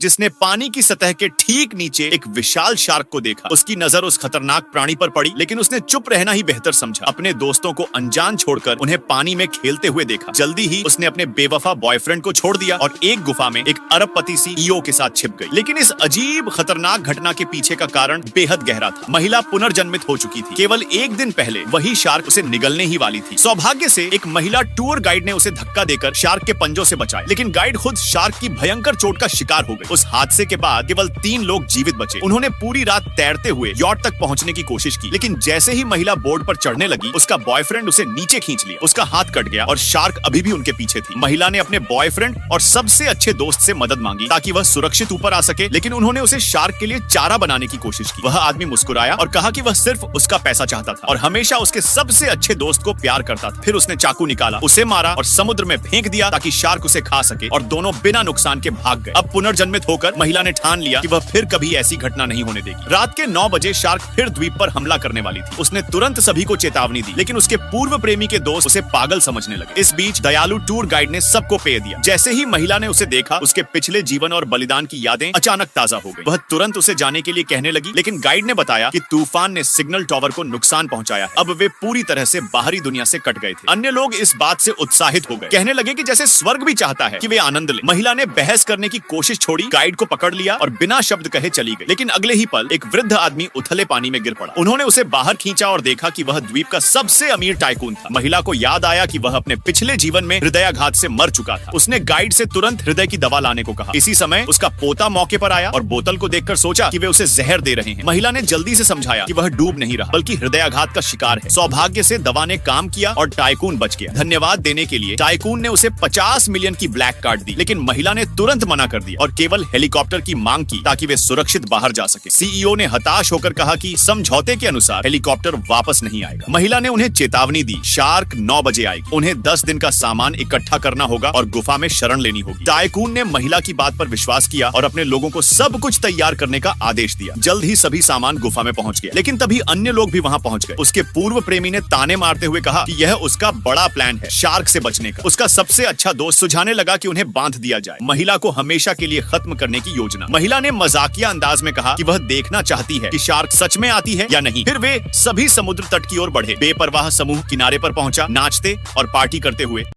जिसने पानी की सतह के ठीक नीचे एक विशाल शार्क को देखा। उसकी नजर उस खतरनाक प्राणी पर पड़ी, लेकिन उसने चुप रहना ही बेहतर समझा। अपने दोस्तों को अनजान छोड़कर उन्हें पानी में खेलते हुए देखा। जल्दी ही उसने अपने बेवफा बॉयफ्रेंड को छोड़ दिया और एक गुफा में एक अरबपति सीईओ के साथ छिप गई। लेकिन इस अजीब खतरनाक घटना के पीछे का कारण बेहद गहरा था। महिला पुनर्जन्मित हो चुकी थी। केवल एक दिन पहले वही शार्क उसे निगलने ही वाली थी। सौभाग्य से एक महिला टूर गाइड ने उसे धक्का देकर शार्क के पंजों से बचाया, लेकिन गाइड खुद शार्क की भयंकर चोट का शिकार हो गई। उस हादसे के बाद केवल 3 लोग जीवित बचे। उन्होंने पूरी रात तैरते हुए यॉट तक पहुंचने की कोशिश की, लेकिन जैसे ही महिला बोर्ड पर चढ़ने लगी, उसका बॉयफ्रेंड उसे नीचे खींच लिया। उसका हाथ कट गया और शार्क अभी भी उनके पीछे थी। महिला ने अपने बॉयफ्रेंड और सबसे अच्छे दोस्त से मदद मांगी ताकि वह सुरक्षित ऊपर आ सके, लेकिन उन्होंने उसे शार्क के लिए चारा बनाने की कोशिश की। वह आदमी मुस्कुराया और कहा कि वह सिर्फ उसका पैसा चाहता था और हमेशा उसके सबसे अच्छे दोस्त को प्यार करता था। फिर उसने चाकू निकाला, उसे मारा और समुद्र में फेंक दिया ताकि शार्क उसे खा सके, और दोनों बिना नुकसान के भाग गए। अब पुनर्जन्मित होकर महिला ने ठान लिया कि वह फिर कभी ऐसी घटना नहीं होने देगी। रात के 9 बजे शार्क फिर द्वीप पर हमला करने वाली थी। उसने तुरंत सभी को चेतावनी दी, लेकिन उसके पूर्व प्रेमी के दोस्त उसे पागल समझने लगे। इस बीच दयालु टूर गाइड ने सबको पेय दिया। जैसे ही महिला ने उसे देखा, उसके पिछले जीवन और बलिदान की यादें अचानक ताजा हो गई। वह तुरंत उसे जाने के लिए कहने लगी, लेकिन गाइड ने बताया कि तूफान ने सिग्नल टावर को नुकसान पहुंचाया है। अब वे पूरी तरह से बाहरी दुनिया से कट गए थे। अन्य लोग इस बात से उत्साहित हो गए, कहने लगे कि जैसे स्वर्ग भी चाहता है कि वे आनंद ले। महिला ने बहस करने की कोशिश छोड़ी, गाइड को पकड़ लिया और बिना शब्द कहे चली गई। लेकिन अगले ही पल एक वृद्ध आदमी उथले पानी में गिर पड़ा। उन्होंने उसे बाहर खींचा और देखा कि वह द्वीप का सबसे अमीर टाइकून था। महिला को याद आया कि वह अपने पिछले जीवन में हृदयाघात से मर चुका था। उसने गाइड से तुरंत हृदय की दवा लाने को कहा। इसी समय उसका पोता मौके पर आया और बोतल को देखकर सोचा कि वे उसे जहर दे रहे हैं। महिला ने जल्दी से समझाया कि वह डूब नहीं रहा, बल्कि हृदयाघात का शिकार है। सौभाग्य से दवा ने काम किया और टाइकून बच गया। धन्यवाद देने के लिए टाइकून ने उसे 50 मिलियन की ब्लैक कार्ड दी, लेकिन महिला ने तुरंत मना कर दिया और केवल हेलीकॉप्टर की मांग की ताकि वे सुरक्षित बाहर जा सके। सीईओ ने हताश होकर कहा कि समझौते के अनुसार हेलीकॉप्टर वापस नहीं आएगा। महिला ने उन्हें चेतावनी दी, शार्क 9 बजे आएगी। उन्हें 10 दिन का सामान इकट्ठा करना होगा और गुफा में शरण लेनी होगी। टाइकून ने महिला की बात पर विश्वास किया और अपने लोगों को सब कुछ तैयार करने का आदेश दिया। जल्द ही सभी सामान गुफा में पहुंच गया, लेकिन तभी अन्य लोग भी वहां पहुंच गए। उसके पूर्व प्रेमी ने ताने मारते हुए कहा कि यह उसका बड़ा प्लान है शार्क से बचने का। उसका सबसे अच्छा दोस्त सुझाने लगा कि उन्हें बांध दिया जाए, महिला को हमेशा के लिए खत्म करने की योजना। महिला ने मजाकिया अंदाज में कहा कि वह देखना चाहती है कि शार्क सच में आती है या नहीं। फिर वे सभी समुद्र तट की ओर बढ़े। बेपरवाह समूह किनारे पर पहुंचा, नाचते और पार्टी करते हुए।